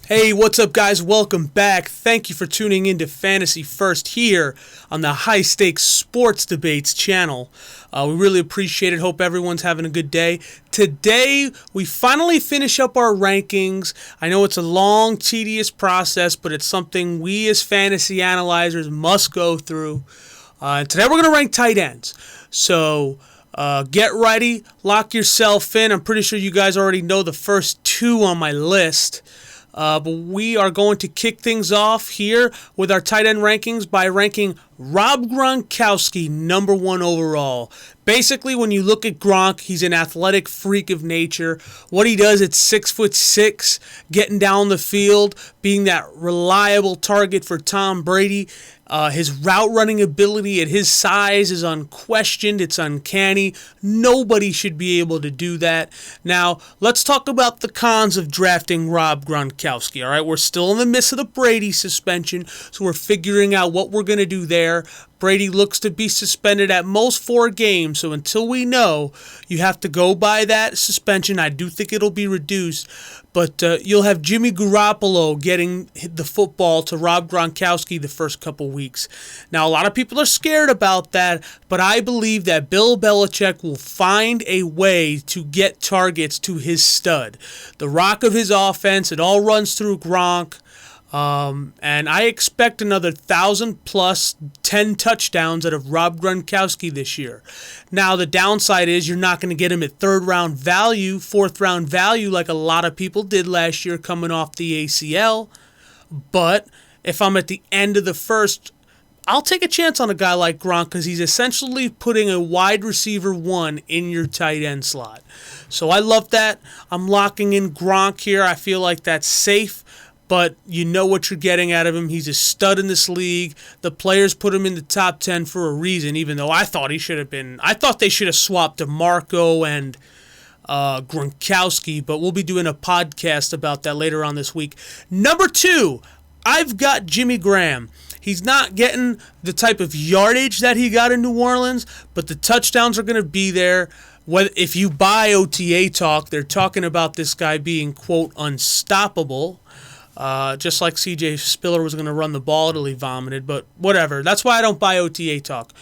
Hey, what's up, guys? Welcome back. Thank you for tuning in to Fantasy First here on the High Stakes Sports Debates channel. We really appreciate it. Hope everyone's having a good day. Today, we finally finish up our rankings. I know it's a long, tedious process, but it's something we as fantasy analyzers must go through. Today, we're going to rank tight ends. So, get ready. Lock yourself in. I'm pretty sure you guys already know the first two on my list. But we are going to kick things off here with our tight end rankings by ranking Rob Gronkowski number 1 overall. Basically, when you look at Gronk, he's an athletic freak of nature. What he does at 6'6", getting down the field, being that reliable target for Tom Brady. His route running ability at his size is unquestioned. It's uncanny. Nobody should be able to do that. Now, let's talk about the cons of drafting Rob Gronkowski. All right, we're still in the midst of the Brady suspension, so we're figuring out what we're going to do there. Brady looks to be suspended at most 4 games, so until we know, you have to go by that suspension. I do think it'll be reduced, but you'll have Jimmy Garoppolo getting the football to Rob Gronkowski the first couple weeks. Now, a lot of people are scared about that, but I believe that Bill Belichick will find a way to get targets to his stud. The rock of his offense, it all runs through Gronk. And I expect another 1,000+ 10 touchdowns out of Rob Gronkowski this year. Now, the downside is you're not going to get him at 3rd round value, 4th round value like a lot of people did last year coming off the ACL. But if I'm at the end of the first, I'll take a chance on a guy like Gronk because he's essentially putting a wide receiver 1 in your tight end slot. So I love that. I'm locking in Gronk here. I feel like that's safe. But you know what you're getting out of him. He's a stud in this league. The players put him in the top 10 for a reason, even though I thought he should have been. I thought they should have swapped DeMarco and Gronkowski, but we'll be doing a podcast about that later on this week. Number 2, I've got Jimmy Graham. He's not getting the type of yardage that he got in New Orleans, but the touchdowns are going to be there. If you buy OTA talk, they're talking about this guy being, quote, unstoppable. Just like CJ Spiller was going to run the ball till he vomited, but whatever. That's why I don't buy OTA talk.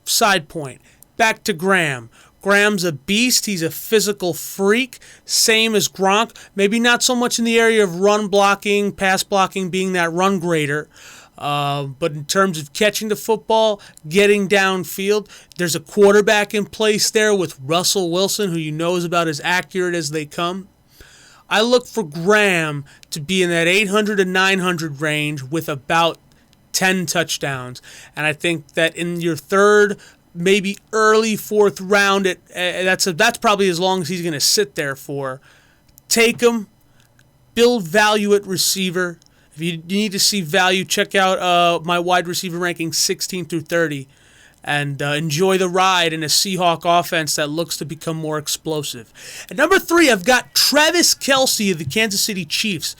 Side point. Back to Graham. Graham's a beast. He's a physical freak. Same as Gronk. Maybe not so much in the area of run blocking, pass blocking, being that run grader. But in terms of catching the football, getting downfield, there's a quarterback in place there with Russell Wilson, who you know is about as accurate as they come. I look for Graham to be in that 800 to 900 range with about 10 touchdowns. And I think that in your 3rd, maybe early 4th round, that's probably as long as he's going to sit there for. Take him, build value at receiver. If you need to see value, check out my wide receiver rankings 16 through 30. And enjoy the ride in a Seahawk offense that looks to become more explosive. At number 3, I've got Travis Kelce of the Kansas City Chiefs.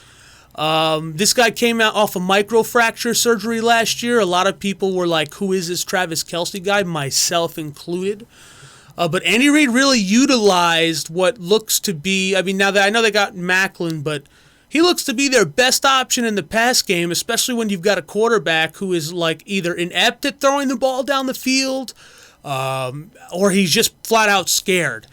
This guy came out off a microfracture surgery last year. A lot of people were like, who is this Travis Kelce guy? Myself included. But Andy Reid really utilized what looks to be, now that I know they got Macklin, but he looks to be their best option in the pass game, especially when you've got a quarterback who is like either inept at throwing the ball down the field or he's just flat out scared.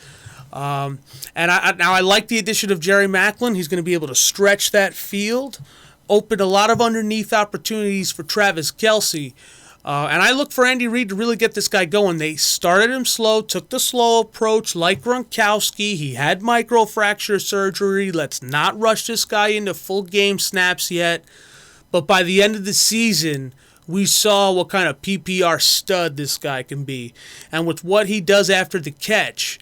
And I like the addition of Jerry Macklin. He's going to be able to stretch that field, open a lot of underneath opportunities for Travis Kelce. And I look for Andy Reid to really get this guy going. They started him slow, took the slow approach like Gronkowski. He had microfracture surgery. Let's not rush this guy into full game snaps yet. But by the end of the season, we saw what kind of PPR stud this guy can be. And with what he does after the catch,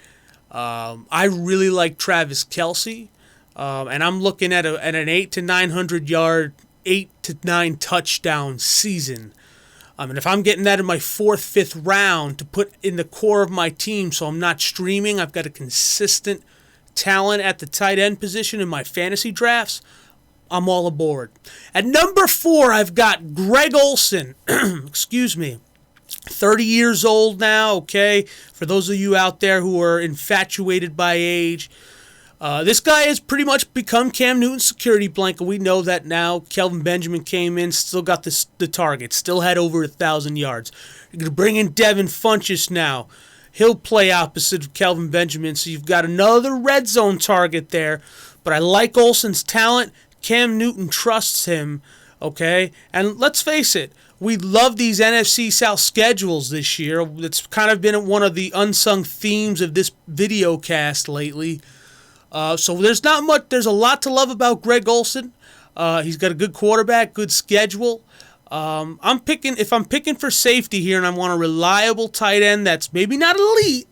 I really like Travis Kelce. And I'm looking at an 800 to 900 yard, 8 to 9 touchdown season. If I'm getting that in my 4th, 5th round to put in the core of my team so I'm not streaming, I've got a consistent talent at the tight end position in my fantasy drafts, I'm all aboard. At number 4, I've got Greg Olsen. Excuse me. 30 years old now, okay? For those of you out there who are infatuated by age, This guy has pretty much become Cam Newton's security blanket. We know that now. Kelvin Benjamin came in, still got the target, still had over 1,000 yards. You're going to bring in Devin Funchess now. He'll play opposite of Kelvin Benjamin, so you've got another red zone target there. But I like Olsen's talent. Cam Newton trusts him, okay? And let's face it, we love these NFC South schedules this year. It's kind of been one of the unsung themes of this video cast lately. So there's not much. There's a lot to love about Greg Olsen. He's got a good quarterback, good schedule. If I'm picking for safety here, and I want a reliable tight end that's maybe not elite,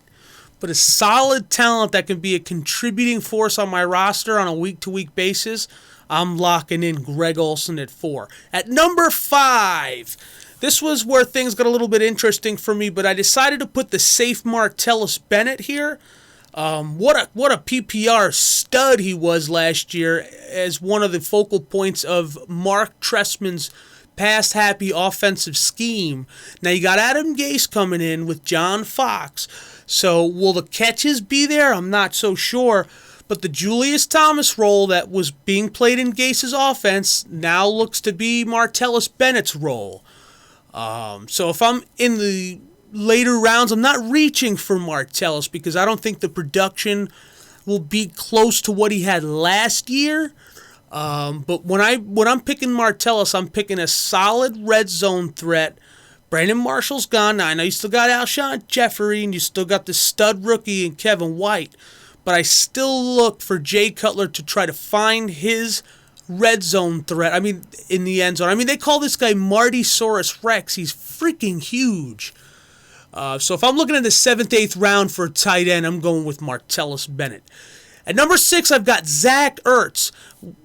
but a solid talent that can be a contributing force on my roster on a week-to-week basis, I'm locking in Greg Olsen at 4. At number 5, this was where things got a little bit interesting for me, but I decided to put the safe Martellus Bennett here. What a PPR stud he was last year as one of the focal points of Mark Trestman's pass-happy offensive scheme. Now you got Adam Gase coming in with John Fox. So will the catches be there? I'm not so sure. But the Julius Thomas role that was being played in Gase's offense now looks to be Martellus Bennett's role. So if I'm in the later rounds, I'm not reaching for Martellus because I don't think the production will be close to what he had last year. But when I'm picking Martellus, I'm picking a solid red zone threat. Brandon Marshall's gone. Now I know you still got Alshon Jeffrey and you still got the stud rookie and Kevin White. But I still look for Jay Cutler to try to find his red zone threat. I mean, in the end zone. I mean, they call this guy Marty Saurus Rex. He's freaking huge. So if I'm looking at the 7th, 8th round for a tight end, I'm going with Martellus Bennett. At number 6, I've got Zach Ertz.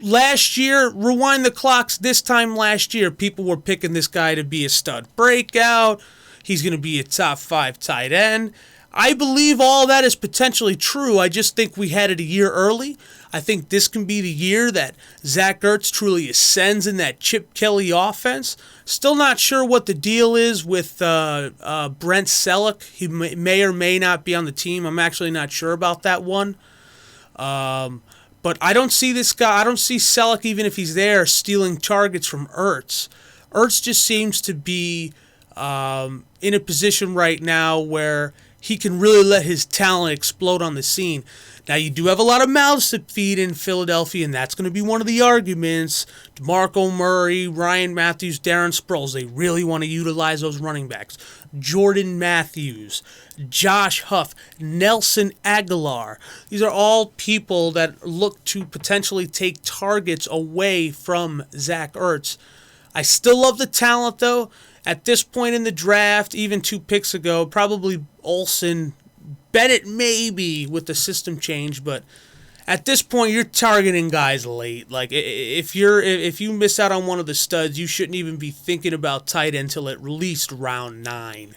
Last year, rewind the clocks, this time last year, people were picking this guy to be a stud breakout. He's going to be a top 5 tight end. I believe all that is potentially true. I just think we had it a year early. I think this can be the year that Zach Ertz truly ascends in that Chip Kelly offense. Still not sure what the deal is with Brent Selleck. He may or may not be on the team. I'm actually not sure about that one. But I don't see this guy. I don't see Selleck, even if he's there, stealing targets from Ertz. Ertz just seems to be in a position right now where he can really let his talent explode on the scene. Now, you do have a lot of mouths to feed in Philadelphia, and that's going to be one of the arguments. DeMarco Murray, Ryan Matthews, Darren Sproles, they really want to utilize those running backs. Jordan Matthews, Josh Huff, Nelson Aguilar. These are all people that look to potentially take targets away from Zach Ertz. I still love the talent, though. At this point in the draft, even 2 picks ago, probably Olsen, Bennett maybe with the system change, but at this point you're targeting guys late. Like if you miss out on one of the studs, you shouldn't even be thinking about tight end until at least round 9.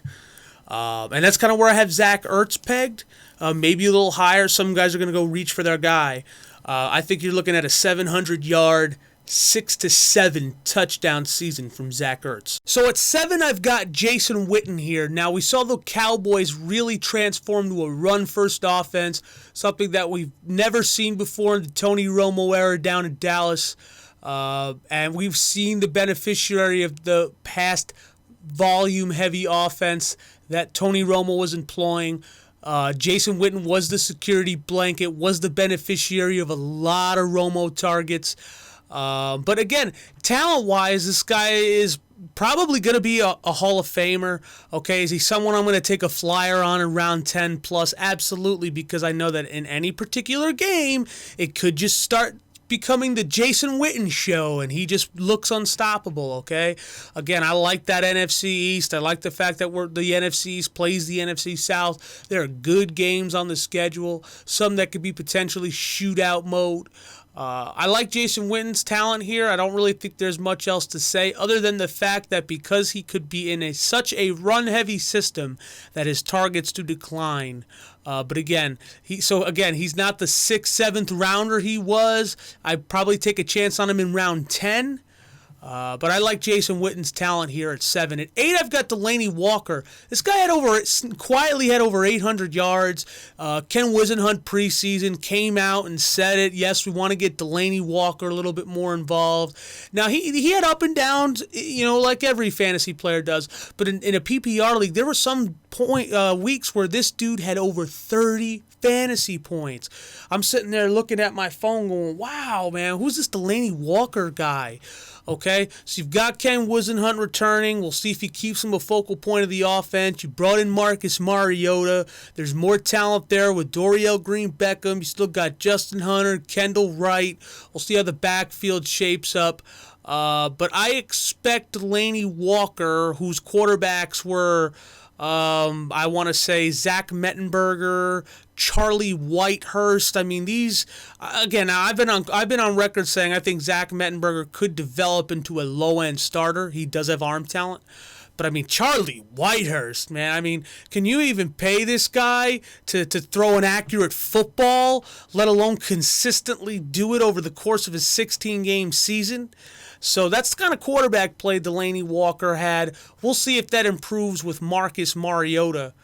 And that's kind of where I have Zach Ertz pegged. Maybe a little higher. Some guys are going to go reach for their guy. I think you're looking at a 700-yard 6 to 7 touchdown season from Zach Ertz. So at 7, I've got Jason Witten here. Now, we saw the Cowboys really transform to a run-first offense, something that we've never seen before in the Tony Romo era down in Dallas. And we've seen the beneficiary of the past volume-heavy offense that Tony Romo was employing. Jason Witten was the security blanket, was the beneficiary of a lot of Romo targets. But again, talent-wise, this guy is probably going to be a Hall of Famer. Okay, is he someone I'm going to take a flyer on in round 10 plus? Absolutely, because I know that in any particular game, it could just start becoming the Jason Witten show, and he just looks unstoppable, okay? Again, I like that NFC East. I like the fact that the NFC East plays the NFC South. There are good games on the schedule, some that could be potentially shootout mode. I like Jason Witten's talent here. I don't really think there's much else to say other than the fact that because he could be in such a run-heavy system that his targets to decline. But again, he's not the 6th, 7th rounder he was. I'd probably take a chance on him in round 10. But I like Jason Witten's talent here at 7. At 8, I've got Delanie Walker. This guy quietly had over 800 yards. Ken Wisenhunt preseason came out and said it. Yes, we want to get Delanie Walker a little bit more involved. Now, he had up and downs, like every fantasy player does. But in a PPR league, there were some weeks where this dude had over 30 fantasy points. I'm sitting there looking at my phone going, wow, man, who's this Delanie Walker guy? Okay, so you've got Ken Wisenhunt returning. We'll see if he keeps him a focal point of the offense. You brought in Marcus Mariota. There's more talent there with Dorial Green-Beckham. You still got Justin Hunter, Kendall Wright. We'll see how the backfield shapes up. But I expect Delanie Walker, whose quarterbacks were I want to say Zach Mettenberger, Charlie Whitehurst. I mean, these again. I've been on record saying I think Zach Mettenberger could develop into a low end starter. He does have arm talent, but I mean Charlie Whitehurst, man. I mean, can you even pay this guy to throw an accurate football, let alone consistently do it over the course of his 16-game season? So that's the kind of quarterback play Delanie Walker had. We'll see if that improves with Marcus Mariota.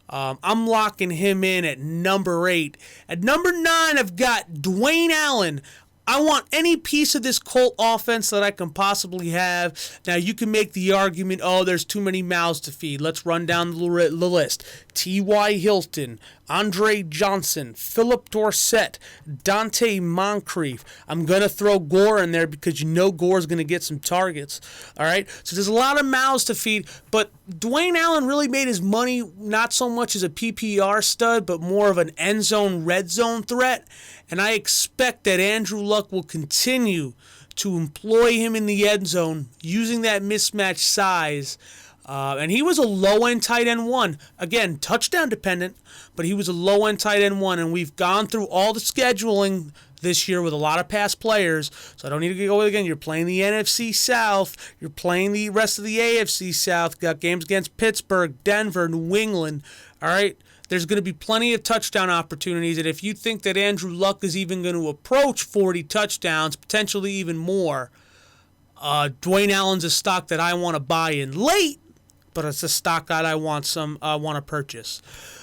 I'm locking him in at number 8. At number 9, I've got Dwayne Allen. I want any piece of this Colt offense that I can possibly have. Now, you can make the argument, there's too many mouths to feed. Let's run down the list. T.Y. Hilton, Andre Johnson, Philip Dorsett, Dante Moncrief. I'm going to throw Gore in there because Gore's going to get some targets. All right? So there's a lot of mouths to feed, but Dwayne Allen really made his money not so much as a PPR stud, but more of an end zone, red zone threat. And I expect that Andrew Luck will continue to employ him in the end zone using that mismatched size. And he was a low-end tight end 1. Again, touchdown dependent, but he was a low-end tight end 1. And we've gone through all the scheduling this year with a lot of past players, so I don't need to go again. You're playing the NFC South. You're playing the rest of the AFC South. Got games against Pittsburgh, Denver, New England. All right? There's going to be plenty of touchdown opportunities, and if you think that Andrew Luck is even going to approach 40 touchdowns, potentially even more, Dwayne Allen's a stock that I want to buy in late, but it's a stock that I want to purchase.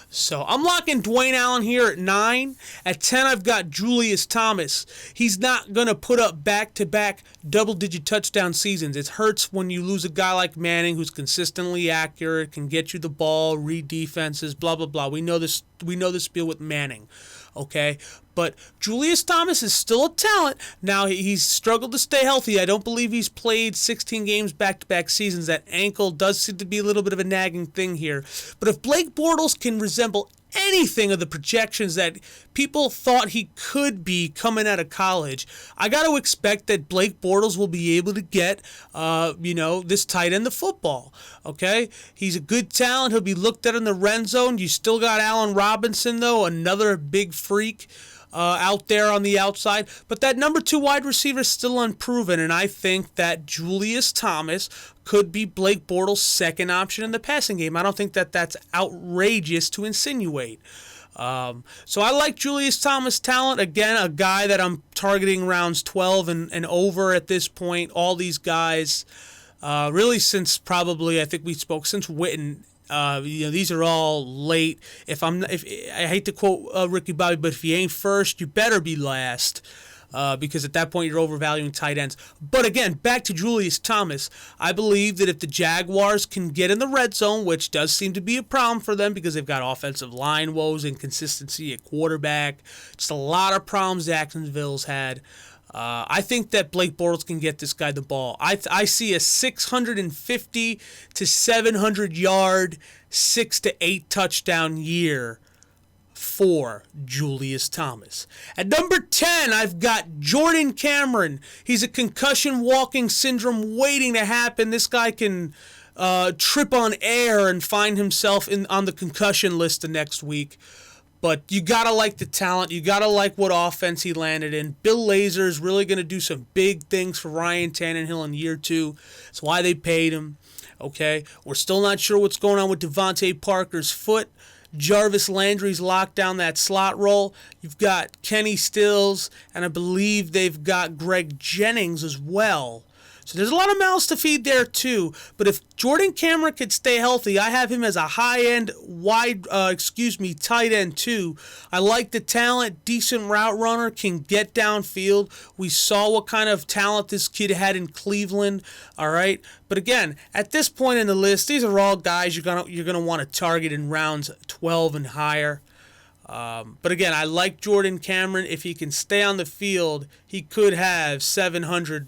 So I'm locking Dwayne Allen here at 9. At 10, I've got Julius Thomas. He's not going to put up back-to-back double-digit touchdown seasons. It hurts when you lose a guy like Manning who's consistently accurate, can get you the ball, read defenses, blah, blah, blah. We know this spiel with Manning, okay? But Julius Thomas is still a talent. Now, he's struggled to stay healthy. I don't believe he's played 16 games back-to-back seasons. That ankle does seem to be a little bit of a nagging thing here. But if Blake Bortles can resemble anything of the projections that people thought he could be coming out of college, I got to expect that Blake Bortles will be able to get, this tight end the football. Okay, he's a good talent. He'll be looked at in the red zone. You still got Allen Robinson though, another big freak out there on the outside. But that number 2 wide receiver is still unproven, and I think that Julius Thomas could be Blake Bortles' second option in the passing game. I don't think that that's outrageous to insinuate. So I like Julius Thomas' talent. Again, a guy that I'm targeting rounds 12 and over at this point. All these guys, really since probably, I think we spoke, since Witten. These are all late. If I hate to quote Ricky Bobby, but if you ain't first, you better be last. Because at that point you're overvaluing tight ends. But again, back to Julius Thomas. I believe that if the Jaguars can get in the red zone, which does seem to be a problem for them because they've got offensive line woes, inconsistency at quarterback, just a lot of problems Jacksonville's had. I think that Blake Bortles can get this guy the ball. I see a 650 to 700 yard, 6 to 8 touchdown year for Julius Thomas. At number 10, I've got Jordan Cameron. He's a concussion walking syndrome waiting to happen. This guy can trip on air and find himself on the concussion list the next week. But you got to like the talent. You got to like what offense he landed in. Bill Lazor is really going to do some big things for Ryan Tannehill in year 2. That's why they paid him. Okay? We're still not sure what's going on with Devontae Parker's foot. Jarvis Landry's locked down that slot role. You've got Kenny Stills, and I believe they've got Greg Jennings as well. So there's a lot of mouths to feed there too. But if Jordan Cameron could stay healthy, I have him as a high-end tight end too. I like the talent, decent route runner, can get downfield. We saw what kind of talent this kid had in Cleveland. All right, but again, at this point in the list, these are all guys you're gonna want to target in rounds 12 and higher. But again, I like Jordan Cameron. If he can stay on the field, he could have 700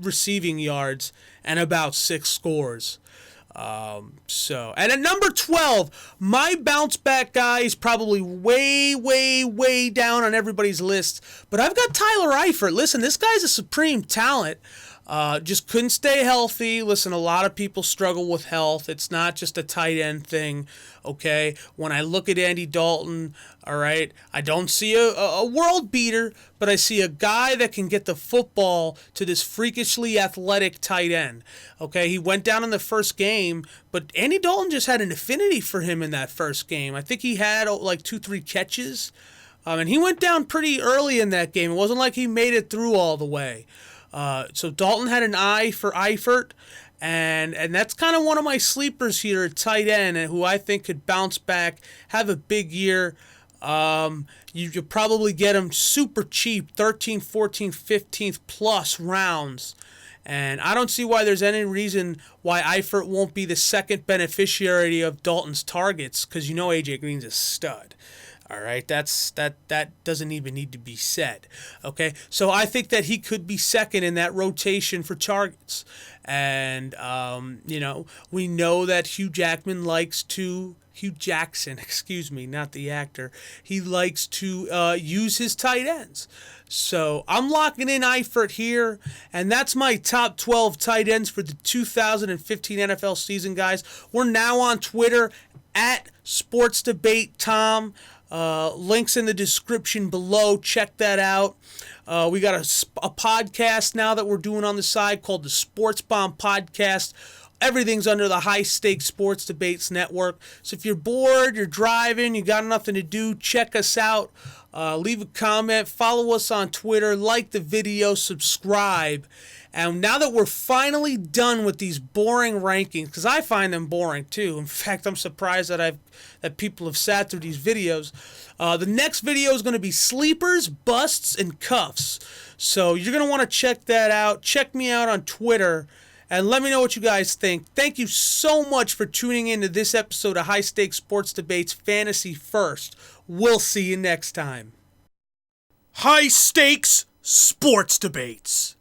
receiving yards and about 6 scores. And at number 12, my bounce back guy is probably way down on everybody's list. But I've got Tyler Eifert. Listen, this guy's a supreme talent. Just couldn't stay healthy. Listen, a lot of people struggle with health. It's not just a tight end thing, okay? When I look at Andy Dalton, all right, I don't see a world beater, but I see a guy that can get the football to this freakishly athletic tight end, okay? He went down in the first game, but Andy Dalton just had an affinity for him in that first game. I think he had like 2-3 catches, and he went down pretty early in that game. It wasn't like he made it through all the way. So Dalton had an eye for Eifert, and that's kind of one of my sleepers here at tight end, and who I think could bounce back, have a big year. You probably get him super cheap, 13th, 14th, 15th plus rounds. And I don't see why there's any reason why Eifert won't be the second beneficiary of Dalton's targets, because you know A.J. Green's a stud. All right, that doesn't even need to be said. Okay, so I think that he could be second in that rotation for targets, and we know that Hugh Jackson, not the actor, he likes to use his tight ends. So I'm locking in Eifert here, and that's my top 12 tight ends for the 2015 NFL season, guys. We're now on Twitter at SportsDebateTom. Links in the description below. Check that out. We got a podcast now that we're doing on the side called the Sports Bomb Podcast. Everything's under the High Stakes Sports Debates Network. So if you're bored, you're driving, you got nothing to do, check us out. Leave a comment, follow us on Twitter, like the video, subscribe. And now that we're finally done with these boring rankings, because I find them boring too. In fact, I'm surprised that people have sat through these videos. The next video is going to be sleepers, busts, and cuffs. So you're going to want to check that out. Check me out on Twitter, and let me know what you guys think. Thank you so much for tuning in to this episode of High Stakes Sports Debates Fantasy First. We'll see you next time. High Stakes Sports Debates.